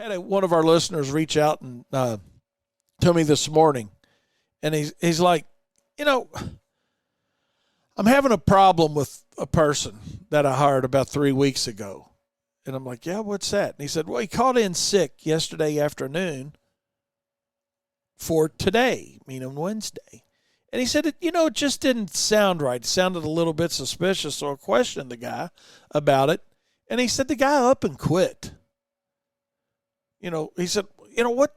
Had one of our listeners reach out and to me this morning, and he's like, you know, I'm having a problem with a person that I hired about 3 weeks ago. And I'm like, yeah, what's that? And he said, well, he called in sick yesterday afternoon for today, meaning Wednesday. And he said, it just didn't sound right. It sounded a little bit suspicious, so I questioned the guy about it. And he said the guy up and quit. He said, what?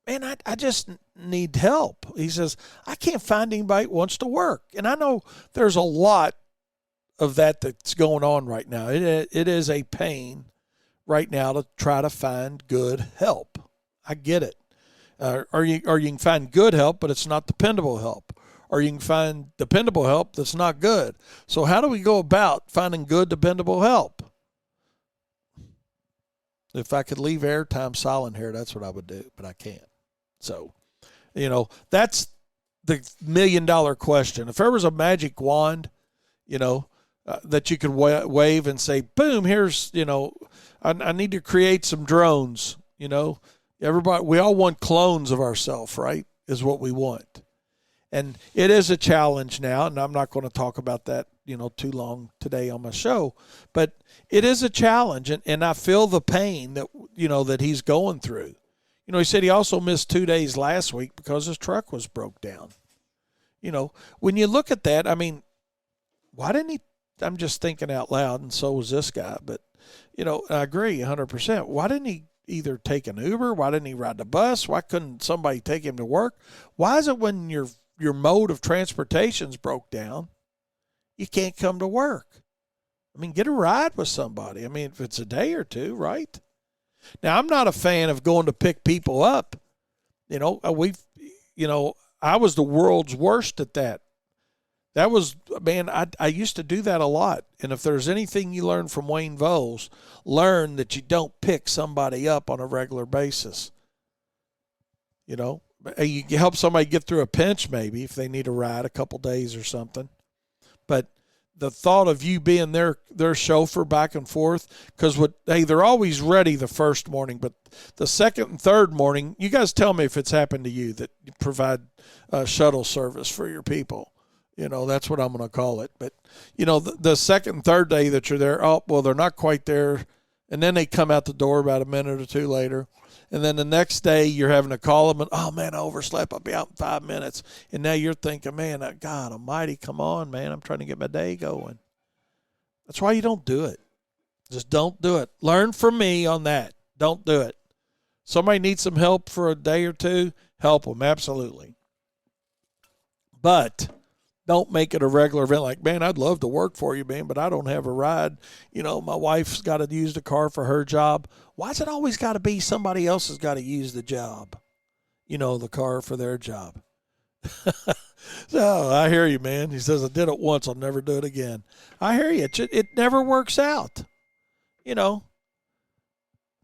Man, I just need help. He says, I can't find anybody that wants to work. And I know there's a lot of that's going on right now. It is a pain right now to try to find good help. I get it. Or you can find good help, but it's not dependable help. Or you can find dependable help that's not good. So how do we go about finding good, dependable help? If I could leave airtime silent here, that's what I would do, but I can't. So, that's the $1 million question. If there was a magic wand, that you could wave and say, boom, here's, I need to create some drones, Everybody, we all want clones of ourselves, right, is what we want. And it is a challenge now, and I'm not going to talk about that, too long today on my show. But it is a challenge, and I feel the pain that, that he's going through. He said he also missed 2 days last week because his truck was broke down. When you look at that, I mean, why didn't he? I'm just thinking out loud, and so was this guy. But, I agree 100%. Why didn't he either take an Uber? Why didn't he ride the bus? Why couldn't somebody take him to work? Why is it when your mode of transportation's broke down, you can't come to work? I mean, get a ride with somebody. I mean, if it's a day or two, right? Now, I'm not a fan of going to pick people up. I was the world's worst at that. That was, man, I used to do that a lot. And if there's anything you learn from Wayne Voles, learn that you don't pick somebody up on a regular basis. You help somebody get through a pinch maybe if they need a ride a couple days or something. But the thought of you being their chauffeur back and forth, because they're always ready the first morning, but the second and third morning, you guys tell me if it's happened to you that you provide shuttle service for your people. That's what I'm going to call it. But, the second and third day that you're there, oh, well, they're not quite there. And then they come out the door about a minute or two later. And then the next day you're having to call them and, oh, man, I overslept. I'll be out in 5 minutes. And now you're thinking, man, God almighty, come on, man. I'm trying to get my day going. That's why you don't do it. Just don't do it. Learn from me on that. Don't do it. Somebody needs some help for a day or two, help them, absolutely. But don't make it a regular event like, man, I'd love to work for you, man, but I don't have a ride. My wife's got to use the car for her job. Why's it always got to be somebody else has got to use the job, the car for their job? So I hear you, man. He says, I did it once. I'll never do it again. I hear you. It never works out.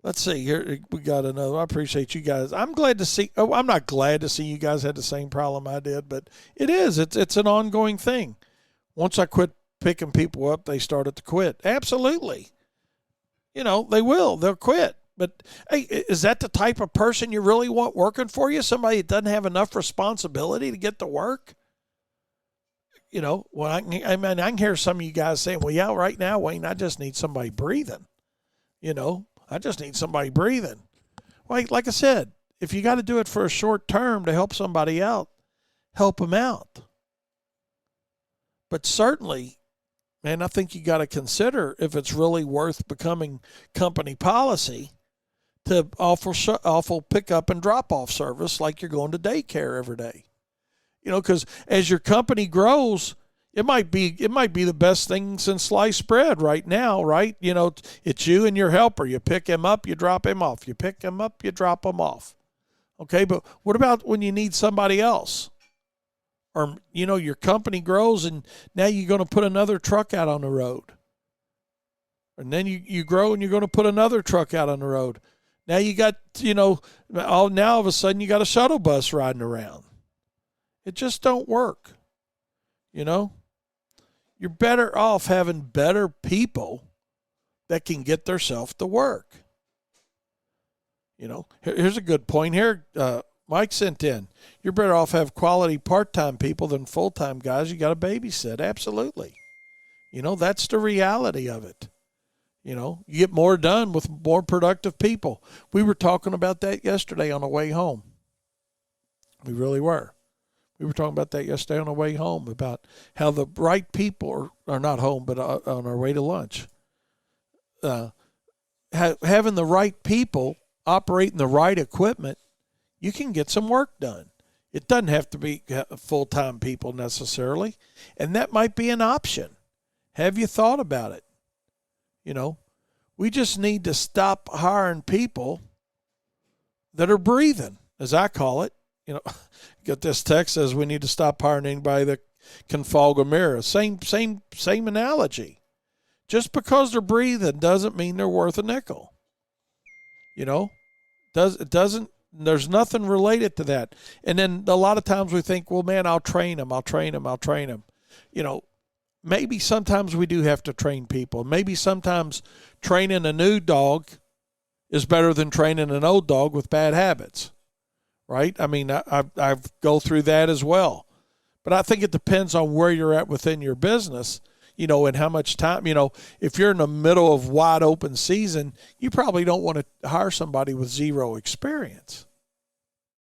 Let's see here. We got another. I appreciate you guys. I'm glad to see. Oh, I'm not glad to see you guys had the same problem I did, but it is. It's an ongoing thing. Once I quit picking people up, they started to quit. Absolutely. They will. They'll quit. But hey, is that the type of person you really want working for you? Somebody that doesn't have enough responsibility to get to work? Well, I can hear some of you guys saying, well, yeah, right now, Wayne, I just need somebody breathing. I just need somebody breathing. Well, like I said, if you got to do it for a short term to help somebody out, help them out. But certainly, man, I think you got to consider if it's really worth becoming company policy to offer pick-up and drop-off service like you're going to daycare every day. Because as your company grows, it might be the best thing since sliced bread right now, right? It's you and your helper. You pick him up, you drop him off. You pick him up, you drop him off. Okay, but what about when you need somebody else? Or, your company grows and now you're going to put another truck out on the road. And then you grow and you're going to put another truck out on the road. Now you got, now all of a sudden you got a shuttle bus riding around. It just don't work. You're better off having better people that can get themselves to work. Here's a good point here. Mike sent in. You're better off have quality part-time people than full-time guys you got to babysit. Absolutely. That's the reality of it. You get more done with more productive people. We were talking about that yesterday on the way home. We really were. We were talking about that yesterday on the way home, about how the right people are not home, but on our way to lunch. Having the right people operating the right equipment, you can get some work done. It doesn't have to be full-time people necessarily, and that might be an option. Have you thought about it? We just need to stop hiring people that are breathing, as I call it. Get this text says we need to stop hiring anybody that can fog a mirror. Same analogy. Just because they're breathing doesn't mean they're worth a nickel. There's nothing related to that. And then a lot of times we think, well, man, I'll train them. Maybe sometimes we do have to train people. Maybe sometimes training a new dog is better than training an old dog with bad habits, right? I mean, I've go through that as well. But I think it depends on where you're at within your business, and how much time. If you're in the middle of wide open season, you probably don't want to hire somebody with zero experience.